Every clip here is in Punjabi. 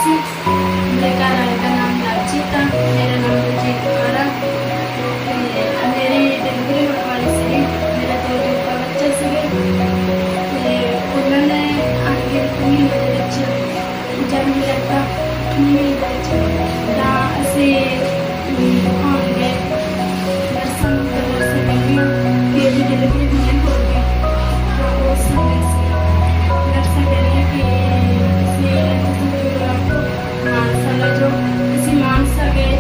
सी। मेरे घर वाले का नाम लवजीत है, मेरा नाम बलजीत कौर है। मेरी डिलीवरी होने वाली सी, मेरे 2 दिन का बच्चा सीगे ते उन्होंने आगे 1 महीने ਦੇ ਵਿੱਚ जन्म लिया। 1 महीने ਦੇ ਵਿੱਚ ਤਾਂ ਅਸੀਂ ਦਿਖਾਉਣ ਗਏ ਨਰਸਾਂ ਨੂੰ, ਤਾਂ ਨਰਸਾਂ ਕਹਿੰਦੀਆਂ ਕਿ ਇਹਦੀ ਡਿਲੀਵਰੀ ਨਹੀਂ ਹੋ ਗਈ। ਤਾਂ ਉਸ ਸਮੇਂ ਸੀ ਨਰਸਾਂ ਕਹਿੰਦੀਆਂ ਕਿ ਤੁਸੀਂ ਮਾਨਸਾ ਲੈ ਜਾਓ। ਅਸੀਂ ਮਾਨਸਾ ਗਏ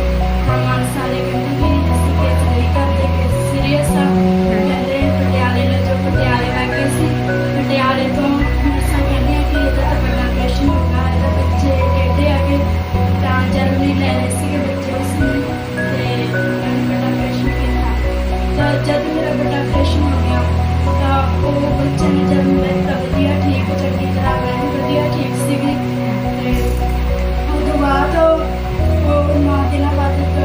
ਤਾਂ ਮਾਨਸਾ ਵਾਲੇ ਕਹਿੰਦੇ ਕਿ ਅਸੀਂ ਕੇਸ ਨਹੀਂ ਕਰਦੇ, ਕੇਸ ਸੀਰੀਅਸ ਆ, ਕਹਿੰਦੇ ਪਟਿਆਲੇ ਲੈ ਜਾਓ। ਪਟਿਆਲੇ ਲੈ ਕੇ ਅਸੀਂ ਪਟਿਆਲੇ ਤੋਂ ਨਰਸਾਂ ਕਹਿੰਦੀਆਂ ਕਿ ਇਹਦਾ ਤਾਂ ਵੱਡਾ ਆਪਰੇਸ਼ਨ ਹੋਊਗਾ, ਇਹਦਾ ਬੱਚੇ ਟੇਢੇ ਆ ਕੇ ਤਾਂ ਜਨਮ ਨਹੀਂ ਲੈ ਰਹੇ ਸੀਗੇ ਬੱਚੇ ਉਸ ਸਮੇਂ, ਅਤੇ ਉਹਨਾਂ ਨੇ ਵੱਡਾ ਆਪਰੇਸ਼ਨ ਕੀਤਾ। ਤਾਂ ਜਦ ਮੇਰਾ ਵੱਡਾ ਆਪਰੇਸ਼ਨ ਹੋ ਗਿਆ ਤਾਂ ਉਹ ਬੱਚੇ ਨੇ ਜਨਮ ਲਿੱਤਾ ਵਧੀਆ ਠੀਕ ਚੰਗੀ ਤਰ੍ਹਾਂ, ਮੈਂ ਵੀ ਵਧੀਆ ਠੀਕ ਸੀਗੀ। ਅਤੇ ਉਹ ਤੋਂ ਬਾਅਦ ਉਹ 9 ਦਿਨਾਂ ਬਾਅਦ ਇੱਕ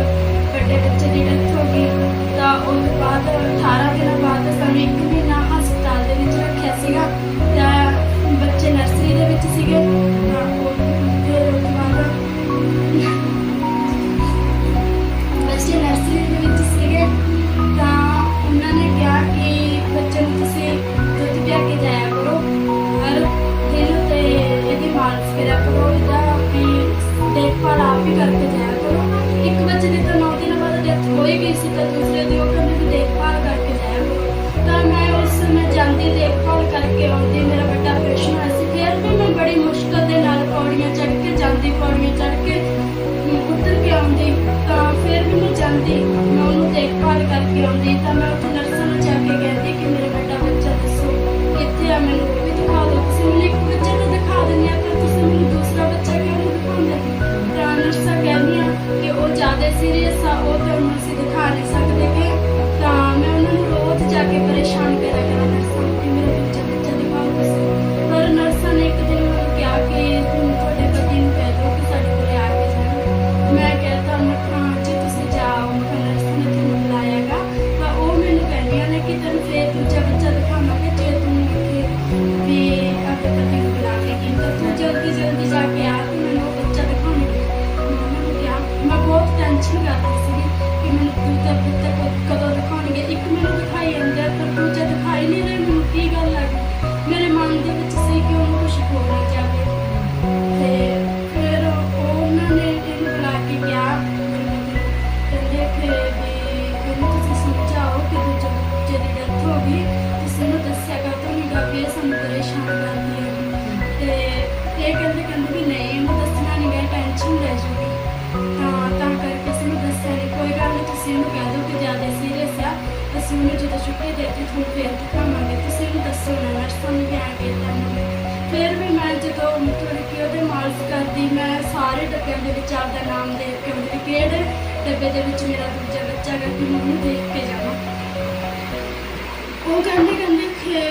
ਵੱਡੇ ਬੱਚੇ ਦੀ ਡੈਥ ਹੋ ਗਈ। ਤਾਂ ਉਹ ਤੋਂ ਬਾਅਦ 18 ਦਿਨਾਂ ਬਾਅਦ ਸਾਨੂੰ 1 ਮਹੀਨਾ ਹਸਪਤਾਲ ਦੇ ਵਿੱਚ ਰੱਖਿਆ ਸੀਗਾ। ਤਾਂ ਬੱਚੇ ਨਰਸਰੀ ਦੇ ਵਿੱਚ ਸੀਗੇ। ਤਾਂ ਉਹ ਫਿਰ ਉਹ ਤੋਂ ਬਾਅਦ ਬੱਚੇ ਨਰਸਰੀ ਦੇ ਵਿੱਚ ਸੀਗੇ ਤਾਂ ਉਹਨਾਂ ਨੇ ਕਿਹਾ ਕਿ ਬੱਚੇ ਨੂੰ ਤੁਸੀਂ ਦੁੱਧ ਪਿਆ ਕੇ ਜਾਇਆ ਕਰੋ ਹਰ ਦਿਨ, ਅਤੇ ਇਹਦੀ ਮਾਲਿਸ਼ ਕਰਿਆ ਕਰੋ, ਇਹਦਾ ਵੀ ਦੇਖਭਾਲ ਆਪ ਹੀ ਕਰਕੇ ਜਾਇਆ ਕਰੋ। ਇੱਕ ਬੱਚੇ ਦੀ ਤਾਂ 9 ਦਿਨਾਂ ਬਾਅਦ ਡੈਥ ਹੋ ਹੀ ਗਈ ਸੀ, ਤਾਂ ਦੂਸਰੇ ਦੀ ਉਹ ਕਹਿੰਦੇ ਵੀ ਦੇਖਭਾਲ ਕਰਕੇ ਜਾਇਆ ਕਰੋ। ਤਾਂ ਮੈਂ ਉਸ ਸਮੇਂ ਜਾਂਦੀ ਦੇਖਭਾਲ ਕਰਕੇ ਆਉਂਦੀ, ਮੇਰਾ ਵੱਡਾ ਆਪਰੇਸ਼ਨ ਹੋਇਆ ਸੀ। ਫਿਰ ਵੀ ਮੈਂ ਬੜੀ ਮੁਸ਼ਕਲ ਦੇ ਨਾਲ ਪੌੜੀਆਂ ਚੜ੍ਹ ਕੇ ਜਾਂਦੀ, ਪੌੜੀਆਂ ਚੜ੍ਹ ਕੇ ਉੱਤਰ ਕੇ ਆਉਂਦੀ। ਤਾਂ ਫਿਰ ਵੀ ਮੈਂ ਜਾਂਦੀ, ਮੈਂ ਉਹਨੂੰ ਦੇਖਭਾਲ ਕਰਕੇ ਆਉਂਦੀ। ਤਾਂ ਮੈਂ ਉੱਥੇ ਨਰਸਾਂ ਨੂੰ ਜਾ ਕੇ ਕਹਿੰਦੀ ਕਿ ਮੇਰਾ ਵੱਡਾ ਬੱਚਾ ਦੱਸੋ ਕਿੱਥੇ ਆ, ਮੈਨੂੰ ਉਹ ਵੀ ਦਿਖਾ ਦਿਓ। ਤੁਸੀਂ ਮੈਨੂੰ ਇੱਕ ਬੱਚਾ ਤਾਂ ਦਿਖਾ ਦਿੰਦੇ ਆ, ਤਾਂ ਤੁਸੀਂ ਮੈਨੂੰ ਦੂਸਰਾ ਬੱਚਾ ਕਿਉਂ ਨਹੀਂ ਦਿਖਾਉਂਦੇ? ਤਾਂ ਨਰਸਾਂ ਕਹਿੰਦੀਆਂ ਕਿ ਉਹ ਜ਼ਿਆਦਾ ਸੀਰੀਅਸ ਆ, ਉਹ ਤੁਹਾਨੂੰ ਅਸੀਂ ਦਿਖਾ ਨਹੀਂ ਸਕਦੇ ਗੇ। ਤਾਂ ਮੈਂ ਉਹਨਾਂ ਨੂੰ ਰੋਜ਼ ਜਾ ਕੇ ਪਰੇਸ਼ਾਨ ਕਰਿਆ ਕਰਾਂ ਨਰਸਾਂ ਨੂੰ ਕਿ ਮੇਰਾ ਬੱਚਾ ਦਿਖਾਓ ਤੁਸੀਂ। ਪਰ ਨਰਸਾਂ ਨੇ ਇੱਕ ਦਿਨ ਮੈਨੂੰ ਕਿਹਾ ਕਿ ਤੁਹਾਡੇ ਪਤੀ ਨੂੰ ਕਹਿ ਦਿਓ ਕਿ ਸਾਡੇ ਕੋਲ ਆ ਕੇ ਜਾਣ। ਮੈਂ ਕਹਿਤਾ ਮੈਂ ਕਿਹਾ ਜੀ ਤੁਸੀਂ ਜਾਓ, ਨਰਸਾਂ ਨੇ ਤੁਹਾਨੂੰ ਬੁਲਾਇਆ ਗਾ। ਤਾਂ ਉਹ ਮੈਨੂੰ ਕਹਿੰਦੀਆਂ ਨੇ ਕਿ ਤੈਨੂੰ ਫਿਰ ਦੂਜਾ ਬੱਚਾ ਦਿਖਾਵਾਂਗੇ ਜੇ ਤੂੰ ਇੱਥੇ ਵੀ ਆਪਣੇ ਪਤੀ ਨੂੰ ਬੁਲਾ ਲੇਗੀ, ਤਾਂ ਤੂੰ ਜਲਦੀ ਜਲਦੀ ਜਾ ਕੇ ਆ, ਤੂੰ ਮੈਨੂੰ ਉਹ ਬੱਚਾ ਦਿਖਾਉਣਗੇ। ਉਹਨਾਂ ਨੂੰ ਕਿਹਾ ਮੈਂ ਬਹੁਤ ਟੈਨਸ਼ਨ ਕਰਦੀ ਸੀਗੀ ਕਿ ਮੈਨੂੰ ਦੂਜਾ ਬੱਚਾ ਕਦੋਂ ਦਿਖਾਉਣਗੇ। ਇੱਕ ਮੈਨੂੰ ਦਿਖਾਈ ਜਾਂਦਾ ਪਰ ਦੂਜਾ ਦਿਖਾਈ ਨਹੀਂ ਰਿਹਾ, ਮੈਨੂੰ ਕੀ ਗੱਲ ਆ ਗਈ ਮੇਰੇ ਮਨ ਦੇ ਵਿੱਚ ਸੀ ਕਿ ਉਹਨੂੰ ਕੁਛ ਹੋ ਨਾ ਜਾਵੇ। ਅਤੇ ਫਿਰ ਉਹਨਾਂ ਨੇ ਇਹਨੂੰ ਬੁਲਾ ਕੇ ਕਿਹਾ, ਕਹਿੰਦੇ ਕਿ ਵੀ ਇਹਨੂੰ ਤੁਸੀਂ ਸਮਝਾਓ ਕਿ ਦੂਜੇ ਬੱਚੇ ਦੀ ਡੈਥ ਹੋ ਗਈ, ਤੁਸੀਂ ਇਹਨੂੰ ਦੱਸਿਆ ਕਰ ਤੋਂ ਨਹੀਂ ਗਾ ਵੀ ਇਹ ਸਾਨੂੰ ਪਰੇਸ਼ਾਨ ਕਰਦੀ ਹੈ। ਅਤੇ ਇਹ ਕਹਿੰਦੇ ਵੀ ਨਹੀਂ ਇਹਨੂੰ ਦੱਸਣਾ ਨਹੀਂ ਗਾ, ਟੈਨਸ਼ਨ ਲੈ ਜੂਗੀ। ਤਾਂ ਕਰਕੇ ਅਸੀਂ ਨੂੰ ਦੱਸਿਆ ਨਹੀਂ। ਕੋਈ ਗੱਲ ਨਹੀਂ, ਤੁਸੀਂ ਇਹਨੂੰ ਕਹਿ ਦਿਓ ਕਿ ਜ਼ਿਆਦਾ ਸੀਰੀਅਸ ਆ, ਅਸੀਂ ਉਹਨੂੰ ਜਦੋਂ ਛੁੱਟੀ ਦੇਤੀ ਤੁਹਾਨੂੰ ਫਿਰ ਦਿਖਾਵਾਂਗੇ, ਤੁਸੀਂ ਇਹਨੂੰ ਦੱਸੋ ਨਾ। ਨਰਸਾਂ ਨੂੰ ਵੀ ਆ ਕੇ ਤੁਹਾਨੂੰ ਫਿਰ ਵੀ ਮੈਂ ਜਦੋਂ ਮਤਲਬ ਕਿ ਉਹਦੇ ਮਾਲਿਸ਼ ਕਰਦੀ, ਮੈਂ ਸਾਰੇ ਡੱਬਿਆਂ ਦੇ ਵਿੱਚ ਆਪਦਾ ਨਾਮ ਦੇਖ ਕੇ ਆਉਂਦੀ ਕਿ ਕਿਹੜੇ ਡੱਬੇ ਦੇ ਵਿੱਚ ਮੇਰਾ ਦੂਜਾ ਬੱਚਾ ਗਾ, ਕਿ ਮੈਂ ਉਹਨੂੰ ਦੇਖ ਕੇ ਜਾਵਾਂ। ਉਹ ਕਹਿੰਦੇ ਕਿ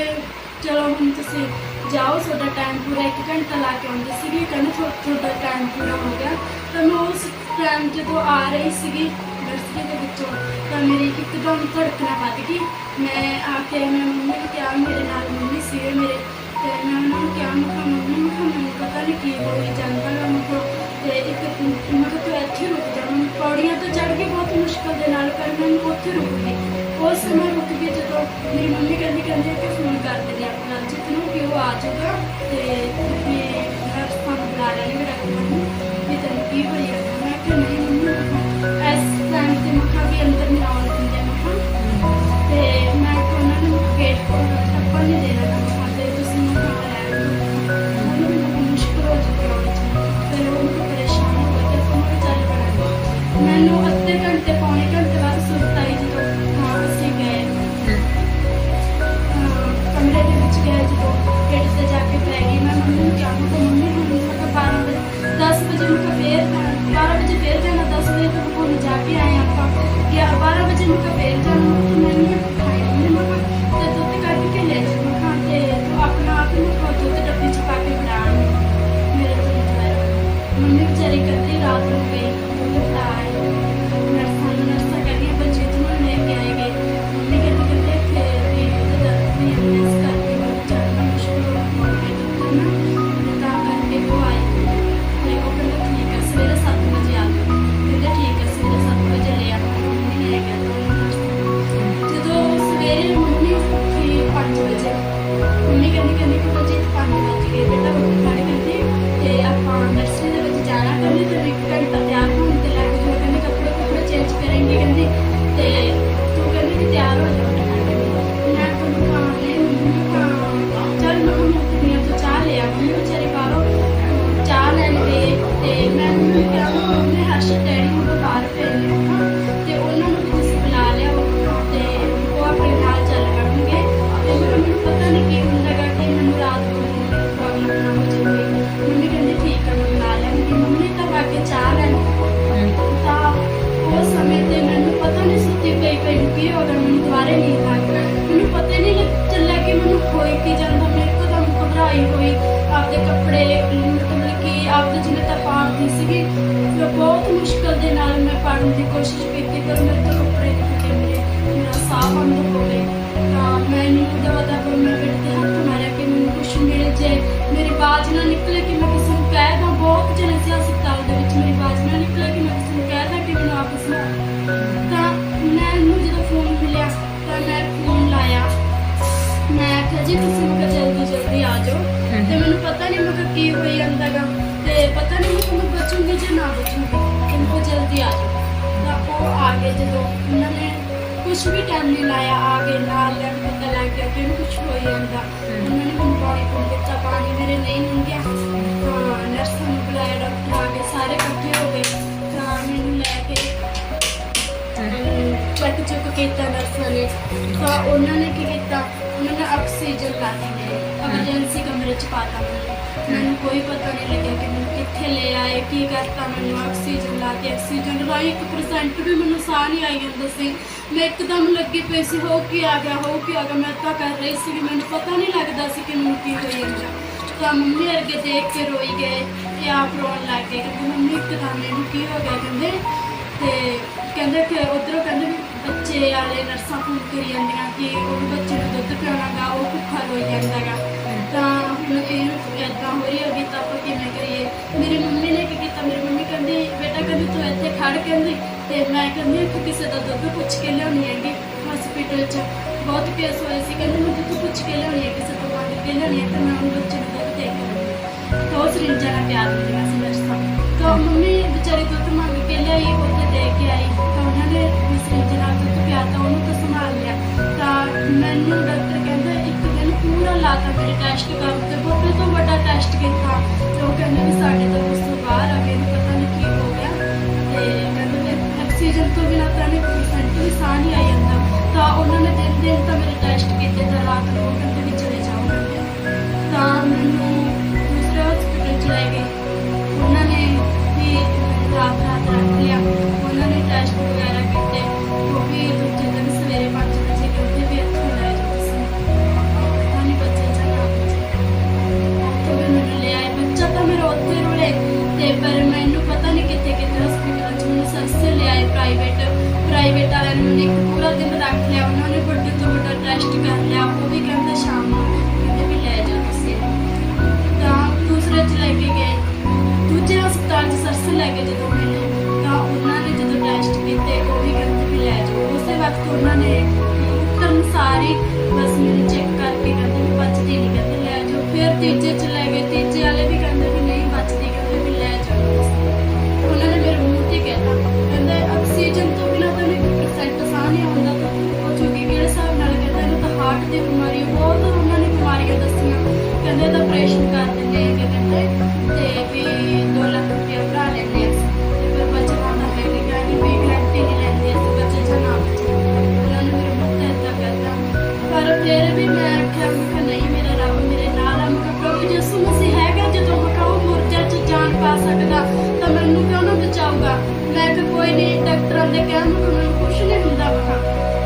ਚਲੋ ਹੁਣ ਤੁਸੀਂ ਜਾਓ, ਤੁਹਾਡਾ ਟਾਈਮ ਪੂਰਾ 1 ਘੰਟਾ ਲਾ ਕੇ ਆਉਂਦੇ ਸੀਗੇ। ਕਹਿੰਦੇ ਤੁਹਾਡਾ ਟਾਈਮ ਪੂਰਾ ਹੋ ਗਿਆ। ਤਾਂ ਮੈਂ ਉਸ ਟਾਈਮ ਜਦੋਂ ਆ ਰਹੀ ਸੀਗੀ ਨਰਸਰੀ ਦੇ ਵਿੱਚੋਂ ਤਾਂ ਮੇਰੀ ਇੱਕਦਮ ਧੜਕਣਾ ਵੱਧ ਗਈ। ਮੈਂ ਆ ਕੇ ਮੈਂ ਮੰਮੀ ਨੂੰ ਕਿਹਾ, ਮੇਰੇ ਨਾਲ ਮੰਮੀ ਸੀਗੇ ਮੇਰੇ, ਅਤੇ ਮੈਂ ਉਹਨਾਂ ਨੂੰ ਕਿਹਾ ਮੈਂ ਕਿਹਾ ਮੰਮੀ ਮੈਨੂੰ ਪਤਾ ਨਹੀਂ ਕੀ ਹੋਈ ਜਾਂਦਾ ਗਾ। ਅਤੇ ਮੈਂ ਕਿਹਾ ਤੂੰ ਇੱਥੇ ਰੁਕ ਜਾ। ਮੈਂ ਪੌੜੀਆਂ ਤੋਂ ਚੜ੍ਹ ਕੇ ਬਹੁਤ ਮੁਸ਼ਕਲ ਦੇ ਨਾਲ ਪਰ ਮੈਨੂੰ ਉੱਥੇ ਰੁਕ ਗਈ। ਉਸ ਸਮੇਂ ਰੁਕ ਕੇ ਜਦੋਂ ਮੇਰੀ ਮੰਮੀ ਕਹਿੰਦੀ ਕਿ ਫੋਨ ਕਰ ਦਿੰਦੇ ਆਪਣਾ ਅਰਜੀਤ ਨੂੰ ਕਿ ਉਹ ਆ ਜਾਊਗਾ ਅਤੇ ਵੀ ਨਰਸਾਂ ਨੂੰ ਬੁਲਾ ਲੈਣਗੇ ਡਾਕਟਰਾਂ ਨੂੰ ਵੀ ਤੈਨੂੰ ਕੀ ਹੋਈ ਜਾਂਦਾ। ਮੈਂ ਕਿਹਾ ਨਹੀਂ ਮੰਮੀ, ਇਸ ਟਾਈਮ 'ਤੇ ਮੈਂ ਕਿਹਾ ਵੀ ਅੰਦਰ ਨਹੀਂ ਆਉਣ ਦਿੰਦੇ। ਮੈਂ ਕਿਹਾ ਅਤੇ ਮੈਂ ਉਹਨਾਂ ਨੂੰ ਗੇਟ ਕੋਲ ਥੱਪੜ ਨਹੀਂ ਦੇਣਾ ਨਾ, ਅਤੇ ਤੁਸੀਂ ਮੈਂ ਕਿਹਾ ਰਹਿਣ ਦਿਓ, ਮੈਨੂੰ ਮੁਸ਼ਕਿਲ ਹੋ ਚੁੱਕੀ ਆਉਣ 'ਚ। ਫਿਰ ਉਹ ਮੈਨੂੰ ਪਰੇਸ਼ਾਨ ਹੋ ਗਈ ਅਤੇ ਮੈਂ ਚੱਲ ਪੈਣਾ। ਮੈਨੂੰ ਅੱਧੇ ਘੰਟੇ ਪੌਣੇ ਘੰਟੇ ਬਾਅਦ ਸੁਰਤ ਆਈ ਜਦੋਂ ਅਸੀਂ ਗਏ ਕਮਰੇ ਦੇ ਵਿੱਚ ਗਏ। ਜਦੋਂ ਗੇਟ 'ਤੇ ਜਾ ਕੇ ਪੈ ਗਈ, ਮੈਂ ਮੰਮੀ ਨੂੰ ਕਿਹਾ ਮੰਮੀ ਹੁਣ ਮੈਂ 12 ਵਜੇ 10 ਵਜੇ ਮੈਂ ਫਿਰ 12 ਵਜੇ ਫਿਰ ਜਾਣਾ, 10 ਵਜੇ ਤੱਕ ਹੁਣ ਜਾ ਕੇ ਆਏ ਆਪਾਂ, 12 ਵਜੇ ਮੈਂ ਫਿਰ ਜਾਣਾ। ਮੈਨੂੰ ਖਾਈ ਮੰਮੀ ਮੈਂ ਕਿਹਾ ਅਤੇ ਦੁੱਧ ਕੱਢ ਕੇ ਲੈ ਜਾਓ। ਮੈਂ ਕਿਹਾ ਅਤੇ ਤੂੰ ਆਪਣਾ ਆਪ ਨੂੰ ਦੁੱਧ ਡੱਬੀ 'ਚ ਪਾ ਕੇ ਬਣਾ ਮੇਰੇ ਤੋਂ ਮੰਮੀ ਵਿਚਾਰੀ ਕੱਢੀ ਰਾਤ ਨੂੰ ਗਈ ਦੁੱਧ ਫੜਾ ਆਏ। ਨਰਸਾਂ ਕਹਿੰਦੀਆਂ ਬਲਜੀਤ ਨੂੰ ਲੈ ਕੇ ਆਏ ਗਏ। ਮੰਮੀ ਕਹਿੰਦੇ ਫਿਰ ਵੀ ਇਸ ਕਰਕੇ ਮੈਨੂੰ ਚੜ੍ਹਨਾ ਮੁਸ਼ਕਿਲ ਹੋ ਗਿਆ ਤਾਂ ਕਰਕੇ ਉਹ ਆਏ ਅਤੇ ਉਹ ਕਹਿੰਦੇ ਉੱਥੇ ਪਈ ਨੂੰ ਕੀ ਹੋ ਗਿਆ, ਮੈਨੂੰ ਦੁਬਾਰੇ ਨੀਂਦ ਆ ਗਈ। ਮੈਨੂੰ ਪਤਾ ਹੀ ਨਹੀਂ ਚੱਲਿਆ ਕਿ ਮੈਨੂੰ ਹੋਈ ਕੀ ਜਾਂਦਾ। ਮੈਂ ਇੱਕਦਮ ਘਬਰਾਈ ਹੋਈ, ਆਪਦੇ ਕੱਪੜੇ ਮਤਲਬ ਕਿ ਆਪਦੇ ਜਿਵੇਂ ਤਾਂ ਪਾੜਦੀ ਸੀਗੀ। ਫਿਰ ਬਹੁਤ ਮੁਸ਼ਕਲ ਦੇ ਨਾਲ ਮੈਂ ਪਾੜਨ ਦੀ ਕੋਸ਼ਿਸ਼ ਕੀਤੀ, ਪਰ ਮੇਰੇ ਤੋਂ ਕੱਪੜੇ ਨਹੀਂ ਫਟੇ, ਮੇਰਾ ਸਾਹ ਬੰਦ ਹੋ ਗਿਆ। ਤਾਂ ਮੈਨੂੰ ਦਵਾ ਮੈਂ ਬੈਠ ਤੇ ਹੱਥ ਮਾਰਿਆ ਕਿ ਮੈਨੂੰ ਕੁਛ ਮਿਲ ਜੇ, ਮੇਰੀ ਆਵਾਜ਼ ਨਾ ਨਿਕਲੇ ਕਿ ਮੈਂ ਕਿਸੇ ਨੂੰ ਕਹਿ ਦਾਂ। ਬਹੁਤ ਜਣੇ ਸੀ ਹਸਪਤਾਲ ਦੇ ਵਿੱਚ, ਮੇਰੀ ਆਵਾਜ਼ ਨਾ ਨਿਕਲੇ ਕਿ ਮੈਂ ਕਿਸੇ ਨੂੰ ਕਹਿ ਦਾਂ ਕਿ ਮੈਨੂੰ ਵਾਪਸ ਆ। ਤਾਂ ਮੈਨੂੰ ਜਦੋਂ ਫੋਨ ਮਿਲਿਆ ਤਾਂ ਮੈਂ ਫੋਨ ਲਾਇਆ, ਮੈਂ ਆਖਿਆ ਜੀ ਤੁਸੀਂ ਮੈਂ ਜਲਦੀ ਆ ਜਾਓ। ਤੇ ਮੈਨੂੰ ਪਤਾ ਨਹੀਂ ਮੈਂ ਕੀ ਹੋਈ ਜਾਂਦਾ ਗਾ, ਤੇ ਪਤਾ ਨਹੀਂ ਮੈਂ ਬਚੂੰਗੀ ਜਾਂ ਨਾ ਬਚੂੰਗੀ, ਮੈਨੂੰ ਜਲਦੀ ਆ ਜਾਓ। ਤਾਂ ਉਹ ਆ ਗਏ। ਜਦੋਂ ਉਹਨਾਂ ਨੇ ਕੁਛ ਵੀ ਟਾਈਮ ਨਹੀਂ ਲਾਇਆ, ਆ ਗਏ ਨਾਲ ਲੈਣ, ਪਤਾ ਲੱਗ ਗਿਆ ਕਿ ਇਹਨੂੰ ਕੁਛ ਹੋਈ ਜਾਂਦਾ। ਉਹਨਾਂ ਨੇ ਮੈਨੂੰ ਪਾਣੀ ਪੂਣ ਦਿੱਤਾ, ਪਾਣੀ ਮੇਰੇ ਨਹੀਂ ਲੰਘਿਆ। ਤਾਂ ਨਰਸਾਂ ਨੂੰ ਬੁਲਾਇਆ, ਡਾਕਟਰ ਆ ਗਏ, ਸਾਰੇ ਇਕੱਠੇ ਹੋ ਗਏ। ਤਾਂ ਮੈਨੂੰ ਲੈ ਕੇ ਚੁੱਕ ਕੀਤਾ ਨਰਸਾਂ ਨੇ। ਤਾਂ ਉਹਨਾਂ ਨੇ ਕੀ ਕੀਤਾ, ਉਹਨਾਂ ਨੇ ਆਕਸੀਜਨ ਲਾ ਦਿੱਤੀ, ਐਮਰਜੈਂਸੀ ਕਮਰੇ 'ਚ ਪਾਤਾ ਮੈਨੂੰ ਕੋਈ ਪਤਾ ਨਹੀਂ ਲੱਗਿਆ ਕਿ ਮੈਨੂੰ ਕਿੱਥੇ ਲੈ ਆਏ, ਕੀ ਕਰਤਾ। ਮੈਨੂੰ ਆਕਸੀਜਨ ਲਾ ਕੇ, ਆਕਸੀਜਨ ਲਾਈ 1% ਵੀ ਮੈਨੂੰ ਸਾਹ ਨਹੀਂ ਆਈ ਜਾਂਦਾ ਸੀ। ਮੈਂ ਇੱਕਦਮ ਲੱਗੀ ਪਈ ਸੀ, ਹੋ ਕੇ ਆ ਗਿਆ। ਮੈਂ ਤਾਂ ਕਰ ਰਹੀ ਸੀ, ਮੈਨੂੰ ਪਤਾ ਨਹੀਂ ਲੱਗਦਾ ਸੀ ਕਿ ਮੈਨੂੰ ਕੀ ਹੋਈ ਜਾਂਦਾ। ਤਾਂ ਮੰਮੀ ਵਰਗੇ ਦੇਖ ਕੇ ਰੋਈ ਗਏ ਤੇ ਆਪ ਰੋਣ ਲੱਗ ਗਏ, ਕਹਿੰਦੇ ਮੰਮੀ ਇੱਕਦਮ ਇਹਨੂੰ ਕੀ ਹੋ ਗਿਆ। ਕਹਿੰਦੇ ਕਿ ਉੱਧਰੋਂ ਕਹਿੰਦੇ ਵੀ ਬੱਚੇ ਵਾਲੇ ਨਰਸਾਂ ਫੋਨ ਕਰੀ ਜਾਂਦੀਆਂ ਕਿ ਉਹ ਬੱਚੇ ਨੂੰ ਦੁੱਧ ਪਿਆਉਣਾ ਗਾ, ਉਹ ਭੁੱਖਾ ਰੋਈ ਜਾਂਦਾ ਗਾ। ਤਾਂ ਹੁਣ ਇਹਨੂੰ ਇੱਦਾਂ ਹੋ ਰਹੀ ਹੋਗੀ, ਤਾਂ ਆਪਾਂ ਕਿਵੇਂ ਕਰੀਏ। ਮੇਰੀ ਮੰਮੀ ਨੇ ਕੀ ਕੀਤਾ, ਮੇਰੀ ਮੰਮੀ ਕਹਿੰਦੀ ਬੇਟਾ ਕਹਿੰਦੀ ਤੂੰ ਇੱਥੇ ਖੜ, ਕਹਿੰਦੀ ਤੇ ਮੈਂ ਕਹਿੰਦੀ ਕਿ ਕਿਸੇ ਦਾ ਦੁੱਧ ਪੁੱਛ ਕੇ ਲਿਆਉਣੀ ਹੈਗੀ। ਹਸਪੀਟਲ 'ਚ ਬਹੁਤ ਕੇਸ ਹੋਏ ਸੀ, ਕਹਿੰਦੀ ਮੈਂ ਦੁੱਧ ਪੁੱਛ ਕੇ ਲਿਆਉਣੀ ਹੈ, ਕਿਸੇ ਤੋਂ ਮੰਗ ਕੇ ਲਿਆਉਣੀ ਹੈ। ਤੇ ਮੈਂ ਉਹਨੂੰ ਬੱਚੇ ਨੂੰ ਦੁੱਧ ਦੇ ਕੇ ਆਉਂਦੀ, ਤਾਂ ਉਹ ਸਰਿੰਜਾਂ ਨਾਲ ਪਿਆਰ ਦਿੰਦੀਆਂ ਸੀ ਨਰਸਾਂ। ਤਾਂ ਮੰਮੀ ਵਿਚਾਰੀ ਦੁੱਧ ਮੰਗ ਕੇ ਲਿਆਈ, ਉੱਥੇ ਦੇ ਕੇ ਆਈ। ਤਾਂ ਉਹਨਾਂ ਨੇ ਸਰਿੰਜ ਨਾਲ ਦੁੱਧ ਪਿਆਤਾ, ਉਹਨੂੰ ਤਾਂ ਸੰਭਾਲ ਲਿਆ। ਤਾਂ ਮੈਨੂੰ ਡਾਕਟਰ ਕਹਿੰਦਾ ਇੱਕ ਦਿਨ ਪੂਰਾ ਲਾਤਾ ਮੇਰੇ ਟੈਸਟ ਕਰਦੇ, ਵੱਡੇ ਤੋਂ ਵੱਡਾ ਟੈਸਟ ਕੀਤਾ। ਤੇ ਉਹ ਕਹਿੰਦੇ ਵੀ ਸਾਡੇ ਤੋਂ ਉਸ ਤੋਂ ਬਾਹਰ ਆ ਗਏ, ਪਤਾ ਨਹੀਂ ਕੀ ਹੋ ਗਿਆ। ਤੇ ਕਹਿੰਦੇ ਆਕਸੀਜਨ ਤੋਂ ਬਿਨਾਂ ਤਾਂ 1% ਵੀ ਸਾਹ ਨਹੀਂ ਆਈ ਜਾਂਦਾ। ਤਾਂ ਉਹਨਾਂ ਨੇ ਦਿਨ ਤਾਂ ਮੇਰੇ ਟੈਸਟ ਕੀਤੇ, ਤਾਂ ਰਾਤ ਨੂੰ ਉਹ ਕਹਿੰਦੇ ਵੀ ਚਲੇ ਜਾਓ। ਤਾਂ ਮੈਨੂੰ ਦੂਸਰੇ ਹਸਪੀਟਲ 'ਚ ਲੈ ਗਏ। ਉਹਨਾਂ ਨੇ ਵੀ ਰਾਤ ਰੱਖ ਲਿਆ। ਉਹਨਾਂ ਨੇ ਟੈਸਟ ਵਗੈਰਾ ਕੀਤੇ, ਉਹ ਵੀ ਦੂਜੇ ਦਿਨ ਸਵੇਰੇ 5 ਵਜੇ ਕਹਿੰਦੇ ਵੀ ਇੱਥੋਂ ਲੈ ਜਾਓ ਤੁਸੀਂ, ਤਾਂ ਨਹੀਂ ਬੱਚੇ ਜਾਣਾ। ਉੱਥੋਂ ਵੀ ਮੈਨੂੰ ਲੈ ਆਏ, ਬੱਚਾ ਤਾਂ ਮੇਰਾ ਉੱਥੇ ਰੋਲੇ। ਤੇ ਪਰ ਮੈਨੂੰ ਪਤਾ ਨਹੀਂ ਕਿੱਥੇ ਹਸਪੀਟਲ 'ਚ ਮੈਨੂੰ ਸਰਸੇ ਲੈ ਆਏ ਪ੍ਰਾਈਵੇਟ ਵਾਲਿਆਂ ਨੇ ਮੈਨੂੰ ਇੱਕ ਪੂਰਾ ਦਿਨ ਰੱਖ ਲਿਆ। ਉਹਨਾਂ ਨੇ ਵੱਡੇ ਤੋਂ ਵੱਡਾ ਟੈਸਟ ਕਰ ਲਿਆ, ਉਹ ਵੀ ਕਹਿੰਦੇ ਸ਼ਾਮ ਨੂੰ ਕਹਿੰਦੇ ਵੀ ਲੈ ਜਾਓ ਤੁਸੀਂ। ਤਾਂ ਦੂਸਰੇ 'ਚ ਲੈ ਕੇ ਗਏ, ਦੂਜੇ ਹਸਪਤਾਲ 'ਚ ਸਰਸੇ ਲੈ ਕੇ ਜਦੋਂ ਮੈਨੂੰ, ਤਾਂ ਉਹਨਾਂ ਨੇ ਜਦੋਂ ਟੈਸਟ ਕੀਤੇ ਉਹ ਵੀ ਕਹਿੰਦੇ ਵੀ ਲੈ ਜਾਓ। ਉਸੇ ਵਕਤ ਉਹਨਾਂ ਨੇ ਉੱਤਰਨ ਸਾਰੀ ਬਸ ਮੈਨੂੰ ਚੈੱਕ ਕਰਕੇ ਕਹਿੰਦੇ ਵੀ ਬਚਦੀ ਨਹੀਂ, ਕਹਿੰਦੇ ਲੈ ਜਾਓ। ਫਿਰ ਤੀਜੇ 'ਚ ਲੈ ਗਏ, ਤੀਜੇ ਵਾਲੇ ਵੀ ਕਹਿੰਦੇ ਵੀ ਨਹੀਂ ਬਚਦੀ, ਕਹਿੰਦੇ ਵੀ ਲੈ ਜਾਓ। ਉਹਨਾਂ ਨੇ ਮੇਰੇ ਮੂੰਹ ਤੇ ਕਹਿਤਾ, ਕਹਿੰਦੇ ਆਕਸੀਜਨ ਤੋਂ ਬਿਨਾਂ ਤਾਂ 1% ਸਾਹ ਨਹੀਂ ਆਉਂਦਾ। ਤਾਂ ਉਹ ਚੁੱਕੀ ਕਿਹੜੇ ਹਿਸਾਬ ਨਾਲ, ਕਹਿੰਦੇ ਇਹਨੂੰ ਤਾਂ ਹਾਰਟ ਦੀ ਬਿਮਾਰੀ, ਬਹੁਤ ਉਹਨਾਂ ਨੇ ਬਿਮਾਰੀਆਂ ਦੱਸੀਆਂ। ਕਹਿੰਦੇ ਇਹਦਾ ਆਪਰੇਸ਼ਨ ਕਰ ਦਿੰਦੇ ਹੈਗੇ, ਕਹਿੰਦੇ ਤੇ ਵੀ 2 ਲੱਖ ਰੁਪਇਆ ਭਰਾ ਲੈਂਦੇ ਅਸੀਂ, ਪਰ ਬਚਣਾ ਤਾਂ ਹੈਗਾ, ਕਹਿੰਦੇ ਕੋਈ ਗਰੰਟੀ ਨਹੀਂ ਲੈਂਦੇ ਅਸੀਂ ਬੱਚੇ ਜਾਂ ਨਾ ਬਚੇ। ਉਹਨਾਂ ਨੇ ਮੇਰੇ ਮੂੰਹ ਤੇ ਏਦਾਂ ਕਹਿਤਾ। ਪਰ ਫਿਰ ਵੀ ਮੈਂ ਆਖਿਆ, ਮੈਂ ਨਹੀਂ ਮੇਰਾ ਰੱਬ ਮੇਰੇ ਨਾਲ ਆ। ਮੈਂ ਪ੍ਰਭੂ ਯਿਸੂ ਮਸੀਹ ਹੈਗਾ, ਜਦੋਂ ਮੈਂ ਉਹ ਮੁਰਦਿਆਂ 'ਚ ਜਾਨ ਪਾ ਸਕਦਾ ਤਾਂ ਮੈਨੂੰ ਕਿਉਂ ਨਾ ਬਚਾਊਗਾ। ਮੈਂ ਕਿਹਾ ਕੋਈ ਨਹੀਂ, ਡਾਕਟਰਾਂ ਦੇ ਕਹਿਣ ਨੂੰ ਮੈਨੂੰ ਕੁਛ ਨਹੀਂ ਹੁੰਦਾ। ਮੈਂ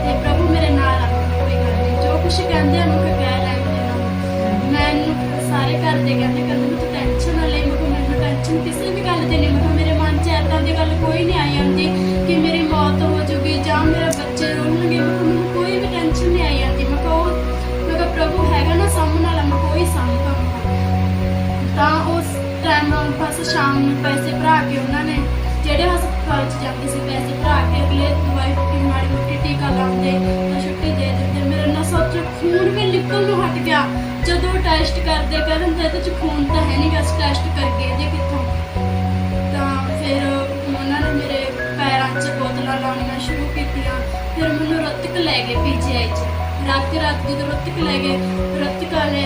ਤੇ ਪ੍ਰਭੂ ਮੇਰੇ ਨਾਲ ਆ, ਕੋਈ ਗੱਲ ਨਹੀਂ, ਜੋ ਕੁਛ ਕਹਿੰਦੇ ਆ ਮੈਂ ਕਹਿ ਲੈਂਦੇ ਨਾ। ਮੈਨੂੰ ਸਾਰੇ ਘਰ ਦੇ ਕਹਿੰਦੇ ਤੂੰ ਟੈਨਸ਼ਨ ਨਾ ਲੈ। ਮੈਨੂੰ ਟੈਨਸ਼ਨ ਕਿਸੇ ਵੀ ਗੱਲ ਦੀ ਨਹੀਂ। ਮੈਂ ਮੇਰੇ ਮਨ 'ਚ ਏਦਾਂ ਦੀ ਗੱਲ ਕੋਈ ਨਹੀਂ ਆਈ ਜਾਂਦੀ ਕਿ ਮੇਰੀ ਮੌਤ ਹੋ ਜੂਗੀ ਜਾਂ ਮੇਰੇ ਬੱਚੇ ਰੋਣਗੇ। ਮੈਨੂੰ ਕੋਈ ਵੀ ਟੈਨਸ਼ਨ ਨਹੀਂ ਆਈ ਜਾਂਦੀ। ਮੈਂ ਕਿਹਾ ਪ੍ਰਭੂ ਹੈਗਾ ਨਾ ਸਾਹਮਣੇ ਵਾਲਾ, ਮੈਂ ਕੋਈ ਸਾਂਭਦਾ। ਤਾਂ ਉਸ ਟਾਈਮ ਬਸ ਸ਼ਾਮ ਨੂੰ ਪੈਸੇ ਭਰਾ ਕੇ ਉਹਨਾਂ ਨੇ ਜਿਹੜੇ ਹਸਪਤਾਲ 'ਚ ਜਾਂਦੇ ਸੀ, ਪੈਸੇ ਭਰਾ ਕੇ ਅਗਲੇ ਦਵਾਈ ਬੂਟੀ ਮਾੜੀ ਮੋਟੀ ਟੀਕਾ ਲਾਉਂਦੇ ਤਾਂ ਛੁੱਟੀ ਦੇ ਦਿੰਦੇ। ਮੇਰੇ ਨਸਾਂ 'ਚੋਂ ਖੂਨ ਵੀ ਨਿਕਲ ਨੂੰ ਹਟ ਗਿਆ। ਜਦੋਂ ਟੈਸਟ ਕਰਦੇ ਕਹਿ ਦਿੰਦੇ ਇਹਦੇ 'ਚ ਖੂਨ ਤਾਂ ਹੈ ਨਹੀਂ, ਬਸ ਟੈਸਟ ਕਰਕੇ ਇਹਦੇ ਕਿੱਥੋਂ। ਤਾਂ ਫਿਰ ਉਹਨਾਂ ਨੇ ਮੇਰੇ ਪੈਰਾਂ 'ਚ ਬੋਤਲਾਂ ਲਾਉਣੀਆਂ ਸ਼ੁਰੂ ਕੀਤੀਆਂ। ਫਿਰ ਮੈਨੂੰ ਰਤਕ ਲੈ ਗਏ PGI 'ਚ। ਰਾਤ ਜਦੋਂ ਰਤਕ ਲੈ ਗਏ, ਰਤਕ ਵਾਲੇ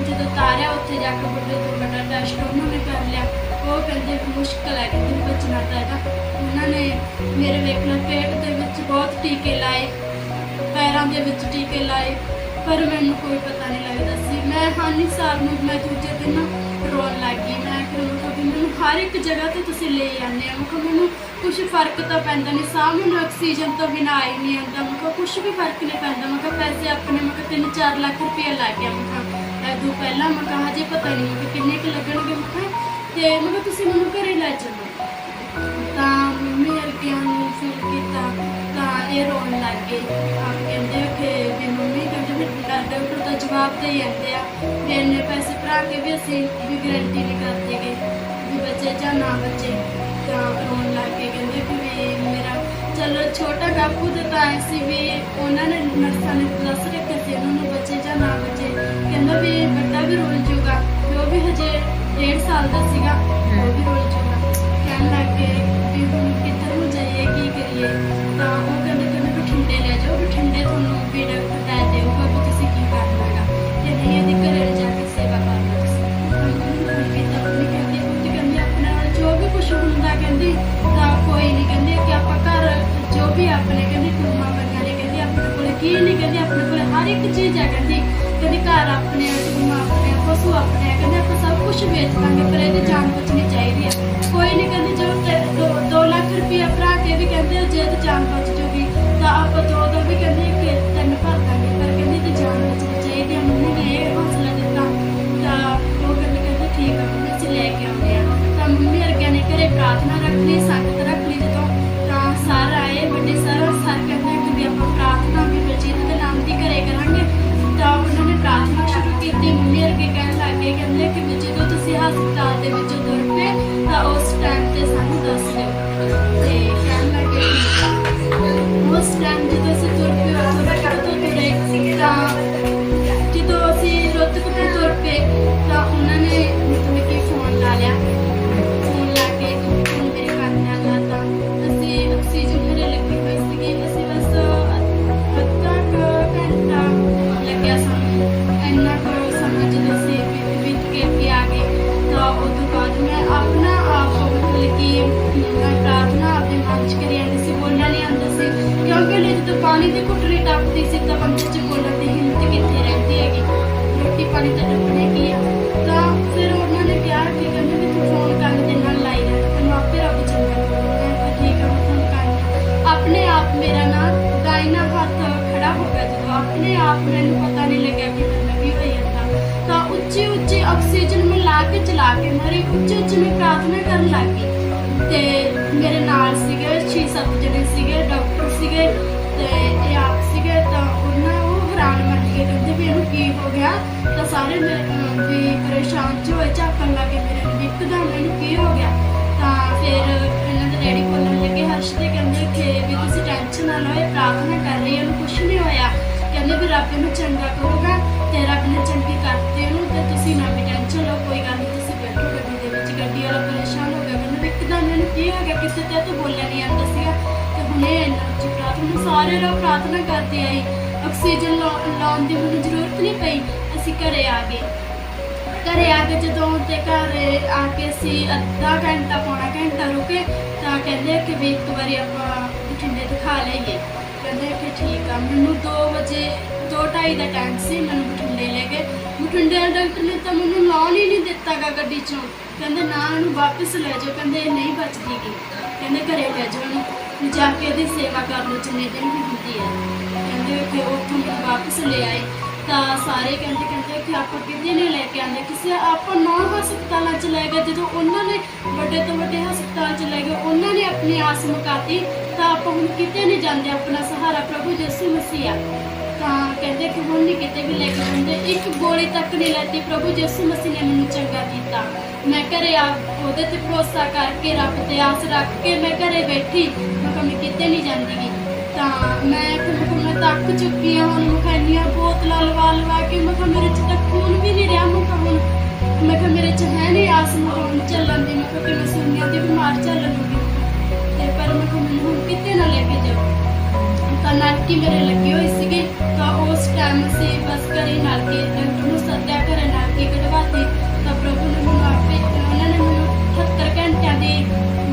ਜਦੋਂ ਤਾਰਿਆ ਉੱਥੇ ਜਾ ਕੇ ਵੱਡੇ ਤੋਂ ਵੱਡਾ ਟੈਸਟ ਉਹਨਾਂ ਨੇ ਕਰ ਲਿਆ। ਉਹ ਕਹਿੰਦੇ ਮੁਸ਼ਕਲ ਹੈ, ਕਹਿੰਦੇ ਬਚਣਾ ਤਾਂ ਇਹਦਾ। ਉਹਨਾਂ ਨੇ ਮੇਰੇ ਵੇਖ ਲਓ ਪੇਟ ਦੇ ਵਿੱਚ ਬਹੁਤ ਟੀਕੇ ਲਾਏ, ਪੈਰਾਂ ਦੇ ਵਿੱਚ ਟੀਕੇ ਲਾਏ, ਪਰ ਮੈਨੂੰ ਕੋਈ ਪਤਾ ਨਹੀਂ ਲੱਗਦਾ ਸੀ। ਮੈਂ ਹਾਨੀ ਸਾਹਿਬ ਨੂੰ ਮੈਂ ਦੂਜੇ ਦਿਨ ਰੋਣ ਲੱਗ ਗਈ। ਮੈਂ ਕਿਹਾ ਵੀ ਮੈਨੂੰ ਹਰ ਇੱਕ ਜਗ੍ਹਾ ਤੇ ਤੁਸੀਂ ਲੈ ਜਾਂਦੇ ਹੋ। ਮੈਂ ਕਿਹਾ ਮੈਨੂੰ ਕੁਛ ਫਰਕ ਤਾਂ ਪੈਂਦਾ ਨਹੀਂ, ਸਾਹ ਮੈਨੂੰ ਆਕਸੀਜਨ ਤੋਂ ਬਿਨਾਂ ਆ ਹੀ ਨਹੀਂ ਆਉਂਦਾ। ਮੈਂ ਕਿਹਾ ਕੁਛ ਵੀ ਫਰਕ ਨਹੀਂ ਪੈਂਦਾ। ਮੈਂ ਕਿਹਾ ਪੈਸੇ ਆਪਣੇ ਮੈਂ ਕਿਹਾ 3-4 ਲੱਖ ਰੁਪਇਆ ਲੱਗ ਗਿਆ। ਮੈਂ ਕਿਹਾ ਇਦੋਂ ਪਹਿਲਾਂ ਮੈਂ ਕਿਹਾ ਹਜੇ ਪਤਾ ਨਹੀਂ ਮੈਂ ਕਿਹਾ ਕਿੰਨੇ ਕੁ ਲੱਗਣਗੇ। ਮੈਂ ਕਿਹਾ ਤੇ ਮੈਂ ਕਿਹਾ ਤੁਸੀਂ ਮੈਨੂੰ ਘਰੇ ਲੈ ਚੱਲੋ। ਤਾਂ ਮੰਮੀ ਵਰਗਿਆਂ ਨੂੰ ਫੀਲ ਕੀਤਾ ਤਾਂ ਇਹ ਰੋਣ ਲੱਗ ਗਏ। ਆਪ ਕਹਿੰਦੇ ਕਿ ਵੀ ਮੰਮੀ ਕਹਿੰਦੇ ਵੀ ਡਾਕਟਰ ਤਾਂ ਜਵਾਬ ਦੇ ਜਾਂਦੇ ਆ ਵੀ ਇੰਨੇ ਪੈਸੇ ਭਰਾ ਕੇ ਵੀ ਅਸੀਂ ਵੀ ਗਰੰਟੀ ਨਹੀਂ ਕਰਦੇ ਗੇ ਵੀ ਬੱਚੇ ਜਾਂ ਨਾ ਬੱਚੇ। ਤਾਂ ਰੋਣ ਲੱਗ ਕੇ ਕਹਿੰਦੇ ਕਿ ਵੀ ਮੇਰਾ ਚਲੋ ਛੋਟਾ ਕਾਕੂ ਦੇ ਤਾਂ ਐ ਸੀ ਵੀ ਉਹਨਾਂ ਨੇ ਨਰਸਾਂ ਨੇ ਦੱਸ ਰੱਖਿਆ ਸੀ ਉਹਨਾਂ ਨੂੰ ਬੱਚੇ ਜਾਂ ਨਾ ਬੱਚੇ। ਕਹਿੰਦਾ ਵੀ ਵੱਡਾ ਵੀ ਰੁੱਲ ਜੂਗਾ, ਉਹ ਵੀ ਹਜੇ 1.5 ਸਾਲ ਦਾ ਸੀਗਾ, ਉਹ ਵੀ ਰੁੱਲ ਜੂਗਾ। ਕਹਿਣ ਲੱਗ ਗਏ ਵੀ ਹੁਣ ਕਿੱਧਰ ਨੂੰ ਜਾਈਏ ਕੀ ਕਰੀਏ। ਤਾਂ ਉਹ ਕਹਿੰਦੇ ਬਠਿੰਡੇ ਲੈ ਜਾਓ, ਬਠਿੰਡੇ ਤੁਹਾਨੂੰ ਵੀ ਡਾਕਟਰ ਦੱਸ ਦੇਊਗਾ ਵੀ ਤੁਸੀਂ ਕੀ ਕਰਨਾ ਹੈਗਾ ਤੇ ਨਹੀਂ ਇਹਦੀ ਘਰੇ ਜਾ ਕੇ ਸੇਵਾ ਕਰਨਾ ਤੁਸੀਂ। ਮੰਮੀ ਕਹਿੰਦੀ ਪੁੱਤ ਕਹਿੰਦੀ ਆਪਣੇ ਨਾਲ ਜੋ ਵੀ ਕੁਛ ਹੁੰਦਾ ਕਹਿੰਦੀ ਤਾਂ ਕੋਈ ਨਹੀਂ ਕਹਿੰਦੀ ਕਿ ਆਪਾਂ ਘਰ ਜੋ ਵੀ ਆਪਣੇ ਕਹਿੰਦੀ ਕੁੜਮਾ ਬੰਨਾਂ ਨੇ ਕਹਿੰਦੀ ਆਪਣੇ ਕੋਲ ਕੀ ਨਹੀਂ ਕਹਿੰਦੀ ਆਪਣੇ ਕੋਲ ਹਰ ਇੱਕ ਚੀਜ਼ ਹੈ ਕਹਿੰਦੀ ਘਰ ਆਪਣੇ ਕੁੜਮਾ ਆਪਣੇ ਪਸ਼ੂ ਆਪਣੇ ਕਹਿੰਦੇ ਆਪਾਂ ਸਭ ਕੁਝ ਵੇਚ ਦਾਂਗੇ ਪਰ ਇਹਦੀ ਜਾਨ ਬਚਣੀ ਚਾਹੀਦੀ ਹੈ। ਕੋਈ ਨਹੀਂ ਕਹਿੰਦੀ ਜੋ 2 ਲੱਖ ਰੁਪਇਆ ਭਰਾ ਕੇ ਵੀ ਕਹਿੰਦੇ ਜੇ ਇਹਦੀ ਜਾਨ ਬਚ ਜੂਗੀ ਤਾਂ ਆਪਾਂ ਦੋ ਵੀ ਕਹਿੰਦੇ ਕਿ 3 ਭਰ ਦਾਂਗੇ ਪਰ ਕਹਿੰਦੀ ਇਹਦੀ ਜਾਨ ਬਚਣੀ ਚਾਹੀਦੀ ਹੈ। ਮੰਮੀ ਨੇ ਇਹ ਹੌਸਲਾ ਦਿੱਤਾ ਤਾਂ ਉਹ ਕਹਿੰਦੇ ਠੀਕ ਆ ਮੰਮੀ ਅਸੀਂ ਲੈ ਕੇ ਆਉਂਦੇ ਆ। ਤਾਂ ਮੰਮੀ ਵਰਗਿਆਂ ਨੇ ਘਰੇ ਪ੍ਰਾਰਥਨਾ ਰੱਖ ਲਈ, ਸੰਗਤ ਰੱਖ ਲਈ। ਜਦੋਂ ਤਾਂ ਸਰ ਆਏ ਵੱਡੇ ਸਰ ਕਹਿੰਦੇ ਕਿ ਵੀ ਆਪਾਂ ਪ੍ਰਾਰਥਨਾ ਵੀ ਬਲਜੀਤ ਦੇ ਨਾਮ ਦੀ ਘਰੇ ਕਰਾਂਗੇ। ਤਾਂ ਉਹਨਾਂ ਨੇ ਪ੍ਰਾਰਥਨਾ ਸ਼ੁਰੂ ਕੀਤੀ। ਮੰਮੀ ਵਰਗੇ ਕਹਿਣ ਲੱਗ ਗਏ ਕਹਿੰਦੇ ਕਿ ਵੀ ਜਦੋਂ ਤੁਸੀਂ ਹਸਪਤਾਲ ਦੇ ਵਿੱਚੋਂ ਤੁਰ ਪਏ ਤਾਂ ਉਸ ਟਾਈਮ ਤੇ ਸਾਨੂੰ ਦੱਸ ਦਿਓ। ਤੇ ਕਹਿਣ ਲੱਗੇ ਉਸ ਟਾਈਮ ਜਦੋਂ ਅਸੀਂ ਤੁਰ ਪਏ ਉੱਥੋਂ ਤੁਰੇ ਤਾਂ ਜਦੋਂ ਅਸੀਂ ਰੋਹਤਕ ਤੋਂ ਤੁਰ ਪਏ ਤਾਂ ਉਹਨਾਂ ਨੇ ਮਤਲਬ ਕਿ ਫੋਨ ਲਾ ਲਿਆ। ਫੋਨ ਲਾ ਕੇ ਹੁਣ ਮੇਰੇ ਕੰਨ ਨਾਲ ਲਾਤਾ। ਅਸੀਂ ਆਕਸੀਜਨ ਘਰੇ ਲੱਗੀ ਹੋਈ ਸੀਗੀ। ਅਸੀਂ ਬਸ ਅੱਧਾ ਕੁ ਘੰਟਾ ਲੱਗਿਆ ਸਾਨੂੰ। ਇੰਨਾ ਕੁ ਸਮਾਂ ਜਦੋਂ ਅਸੀਂ ਬੀਤ ਕੇ ਅੱਗੇ ਆ ਗਏ ਤਾਂ ਉਹ ਤੋਂ ਬਾਅਦ ਮੈਂ ਆਪਣਾ ਆਪ ਮਤਲਬ ਕਿ ਮੈਂ ਪ੍ਰਾਰਥਨਾ ਆਪਣੇ ਮਨ 'ਚ ਕਰੀ ਜਾਂਦੀ ਸੀ। ਬੋਲਣਾ ਨਹੀਂ ਆਉਂਦਾ ਸੀ ਕਿਉਂਕਿ ਹਲੇ ਜਦੋਂ ਪਾਣੀ ਦੀ ਘੁੱਟਣੀ ਟੱਪਦੀ ਸੀ ਤਾਂ ਬੰਦੇ 'ਚ ਬੋਲਣ ਦੀ ਹਿੰਮਤ ਕਿੱਥੇ ਰਹਿੰਦੀ ਹੈਗੀ। ਰੋਟੀ ਪਾਣੀ ਤਾਂ ਡੱਬਣੇ ਕੀ ਆ। ਤਾਂ ਫਿਰ ਉਹਨਾਂ ਨੇ ਕਿਹਾ ਕਿ ਕਹਿੰਦੇ ਵੀ ਤੂੰ ਫੋਨ ਕੰਨ ਦੇ ਨਾਲ ਲਾਈ ਰਹਿ ਤੈਨੂੰ ਆਪੇ ਰੱਬ ਚੰਗਾ ਕਰੂਗਾ। ਮੈਂ ਠੀਕ ਆ ਮੈਂ ਫੋਨ ਕੰਨ ਆਪਣੇ ਆਪ ਮੇਰਾ ਨਾ ਦਾਇਨਾ ਹੱਥ ਖੜਾ ਹੋ ਗਿਆ। ਜਦੋਂ ਆਪਣੇ ਆਪ ਮੈਨੂੰ ਪਤਾ ਨਹੀਂ ਲੱਗਿਆ ਕਿ ਮੈਂ ਲੱਗੀ ਹੋਈ ਹਾਂ ਤਾਂ ਉੱਚੀ ਉੱਚੀ ਆਕਸੀਜਨ ਮੈਂ ਲਾ ਕੇ ਚਲਾ ਕੇ ਮਾਰੀ। ਉੱਚੀ ਉੱਚੀ ਮੈਂ ਪ੍ਰਾਰਥਨਾ ਕਰਨ ਲੱਗ ਗਈ ਤੇ ਮੇਰੇ ਨਾਲ ਸੀਗੇ 6-7 ਜਣੇ ਸੀਗੇ, ਡਾਕਟਰ ਸੀਗੇ ਤੇ ਇਹ ਆਪ ਸੀਗੇ। ਤਾਂ ਉਹ ਹੈਰਾਨ ਬਣ ਗਏ ਕਹਿੰਦੇ ਵੀ ਇਹਨੂੰ ਕੀ ਹੋ ਗਿਆ। ਤਾਂ ਸਾਰੇ ਵੀ ਪਰੇਸ਼ਾਨ ਚ ਹੋਏ ਝਾਕਣ ਲੱਗੇ ਮੇਰੇ ਵੀ ਇੱਕਦਮ ਇਹਨੂੰ ਕੀ ਹੋ ਗਿਆ। ਤਾਂ ਫਿਰ ਇਹਨਾਂ ਦੇ ਡੈਡੀ ਬੋਲਣ ਲੱਗੇ ਹਰਸ਼ ਦੇ ਕਹਿੰਦੇ ਕਿ ਵੀ ਤੁਸੀਂ ਟੈਨਸ਼ਨ ਨਾ ਲਓ ਇਹ ਪ੍ਰਾਰਥਨਾ ਕਰ ਰਹੀ ਇਹਨੂੰ ਕੁਛ ਨਹੀਂ ਹੋਇਆ। ਕਹਿੰਦੇ ਵੀ ਰੱਬ ਇਹਨੂੰ ਚੰਗਾ ਕਰੂਗਾ ਤੇ ਰੱਬ ਨੇ ਚੰਗੀ ਕਰਤੇ ਇਹਨੂੰ ਤੇ ਤੁਸੀਂ ਨਾ ਵੀ ਟੈਨਸ਼ਨ ਲਓ ਕੋਈ ਗੱਲ ਨਹੀਂ ਤੁਸੀਂ ਬੈਠੋ ਗੱਡੀ ਦੇ ਵਿੱਚ। ਗੱਡੀ ਵਾਲਾ ਪਰੇਸ਼ਾਨ ਹੋ ਗਿਆ ਕਹਿੰਦਾ ਇੱਕਦਮ ਇਹਨੂੰ ਕੀ ਹੋ ਗਿਆ ਕਿਸੇ ਤੇ ਤੂੰ ਬੋਲਿਆ ਨਹੀਂ ਆਉਂਦਾ ਸੀਗਾ ਤੇ ਹੁਣੇ ਇੰਨਾ ਉੱਚੀ ਪ੍ਰਾਰਥਨਾ ਸਾਰੇ ਰਾਹ ਪ੍ਰਾਰਥਨਾ ਕਰਦੇ ਆਈ। ਆਕਸੀਜਨ ਲਾਉਣ ਦੀ ਮੈਨੂੰ ਜ਼ਰੂਰਤ ਨਹੀਂ ਪਈ। ਅਸੀਂ ਘਰੇ ਆ ਗਏ। ਘਰੇ ਆ ਕੇ ਜਦੋਂ ਤੇ ਘਰ ਆ ਕੇ ਅਸੀਂ ਅੱਧਾ ਘੰਟਾ ਪੌਣਾ ਘੰਟਾ ਰੁਕੇ ਤਾਂ ਕਹਿੰਦੇ ਕਿ ਵੀ ਇੱਕ ਵਾਰੀ ਆਪਾਂ ਬਠਿੰਡੇ ਦਿਖਾ ਲਈਏ। ਕਹਿੰਦੇ ਕਿ ਠੀਕ ਆ। ਮੈਨੂੰ 2:30 ਦਾ ਟਾਈਮ ਸੀ। ਮੈਨੂੰ ਬਠਿੰਡੇ ਲੈ ਗਏ। ਬਠਿੰਡੇ ਡਾਕਟਰ ਨੇ ਤਾਂ ਮੈਨੂੰ ਲਾਉਣ ਹੀ ਨਹੀਂ ਦਿੱਤਾ ਗਾ ਗੱਡੀ 'ਚੋਂ। ਕਹਿੰਦੇ ਨਾ ਇਹਨੂੰ ਵਾਪਸ ਲੈ ਜਾਓ। ਕਹਿੰਦੇ ਇਹ ਨਹੀਂ ਬਚਦੀ ਗੀ। ਕਹਿੰਦੇ ਘਰੇ ਲੈ ਜਾਓ ਇਹਨੂੰ ਜਾ ਕੇ ਇਹਦੀ ਸੇਵਾ ਕਰ ਲਓ ਜਿੰਨੇ ਦਿਨ ਵੀ ਹੁੰਦੀ ਹੈ। ਕਹਿੰਦੇ ਕਿ ਉੱਥੋਂ ਮੈਨੂੰ ਵਾਪਸ ਲੈ ਆਏ। ਤਾਂ ਸਾਰੇ ਕਹਿੰਦੇ ਕਿ ਆਪਾਂ ਕਿਤੇ ਨਹੀਂ ਲੈ ਕੇ ਆਉਂਦੇ ਕਿਸੇ ਆਪਾਂ 9 ਹਸਪਤਾਲਾਂ 'ਚ ਲੈ ਗਏ। ਜਦੋਂ ਉਹਨਾਂ ਨੇ ਵੱਡੇ ਤੋਂ ਵੱਡੇ ਹਸਪਤਾਲ 'ਚ ਲੈ ਗਏ ਉਹਨਾਂ ਨੇ ਆਪਣੀ ਆਸ ਮੁਕਾਤੀ ਤਾਂ ਆਪਾਂ ਹੁਣ ਕਿਤੇ ਨਹੀਂ ਜਾਂਦੇ। ਆਪਣਾ ਸਹਾਰਾ ਪ੍ਰਭੂ ਯਿਸੂ ਮਸੀਹ ਆ। ਤਾਂ ਕਹਿੰਦੇ ਕਿ ਹੁਣ ਨਹੀਂ ਕਿਤੇ ਵੀ ਲੈ ਕੇ ਜਾਂਦੇ। ਇੱਕ ਗੋਲੀ ਤੱਕ ਨਹੀਂ ਲੈਤੀ। ਪ੍ਰਭੂ ਯਿਸੂ ਮਸੀਹ ਨੇ ਮੈਨੂੰ ਚੰਗਾ ਕੀਤਾ। ਮੈਂ ਘਰੇ ਉਹਦੇ ਤੇ ਭਰੋਸਾ ਕਰਕੇ ਰੱਬ ਤੇ ਆਸ ਰੱਖ ਕੇ ਮੈਂ ਘਰੇ ਬੈਠੀ। ਮੈਂ ਕਿਹਾ ਮੈਂ ਕਿਤੇ ਨਹੀਂ ਜਾਂਦੀ ਗੀ। ਤਾਂ ਮੈਂ ਤੱਕ ਚੁੱਕੀ ਹਾਂ। ਹੁਣ ਮੈਂ ਇੰਨੀਆਂ ਬੋਤਲਾਂ ਲਵਾ ਕੇ ਮੈਂ ਕਿਹਾ ਮੇਰੇ 'ਚ ਤਾਂ ਖੂਨ ਵੀ ਨਹੀਂ ਰਿਹਾ। ਮੈਂ ਕਿਹਾ ਮੇਰੇ 'ਚ ਹੈ ਨਹੀਂ ਆਸ ਹੁਣ ਚੱਲਣ ਦੀ। ਮੈਂ ਕਿਹਾ ਕਿ ਮੈਂ ਸੁਣੀਆਂ ਦੀ ਬਿਮਾਰ ਚੱਲ ਲੂਗੀ ਤੇ ਪਰ ਮੈਂ ਕਿਹਾ ਮੈਨੂੰ ਹੁਣ ਕਿਤੇ ਨਾ ਲੈ ਕੇ ਜਾਓ। ਤਾਂ ਨਲਕੀ ਮੇਰੇ ਲੱਗੀ ਹੋਈ ਸੀਗੀ। ਤਾਂ ਉਸ ਟਾਈਮ ਅਸੀਂ ਬਸ ਘਰੇ ਨਲਕੀ ਡਾਕਟਰ ਨੂੰ ਸੱਦਿਆ ਘਰੇ ਨਲਕੀ ਕਢਵਾਤੀ। ਤਾਂ ਪ੍ਰਭੂ ਨੇ ਮੈਨੂੰ ਆਪੇ ਉਹਨਾਂ ਨੇ ਮੈਨੂੰ 78 ਘੰਟਿਆਂ ਦੀ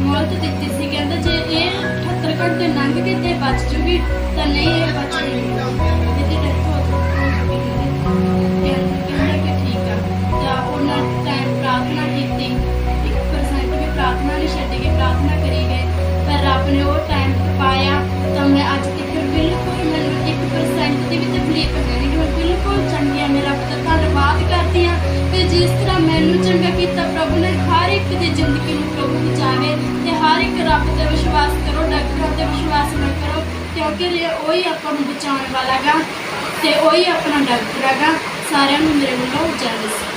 ਮੌਤ ਦਿੱਤੀ ਸੀ। ਕਹਿੰਦਾ ਜੇ ਇਹ 78 ਘੰਟੇ ਲੰਘ ਗਏ ਤੇ ਬਚ ਜੂਗੀ ਤਾਂ ਨਹੀਂ ਇਹ ਬਚੇਗੀ। ਇਹਦੀ ਡੈਥ ਹੋ ਚੁੱਕੀ ਕਹਿੰਦਾ ਕਿ ਠੀਕ ਆ। ਤਾਂ ਉਹਨਾਂ ਟਾਈਮ ਪ੍ਰਾਰਥਨਾ ਕੀਤੀ। 1% ਇੱਕ ਰੱਬ ਤੇ ਵਿਸ਼ਵਾਸ ਕਰੋ, ਡਾਕਟਰਾਂ ਤੇ ਵਿਸ਼ਵਾਸ ਨਾ ਕਰੋ, ਕਿਉਂਕਿ ਉਹੀ ਆਪਾਂ ਨੂੰ ਬਚਾਉਣ ਵਾਲਾ ਗਾ ਤੇ ਉਹੀ ਆਪਣਾ ਡਾਕਟਰ ਹੈਗਾ। ਸਾਰਿਆਂ ਨੂੰ ਮੇਰੇ ਵੱਲੋਂ ਜੈ ਮਸੀਹ।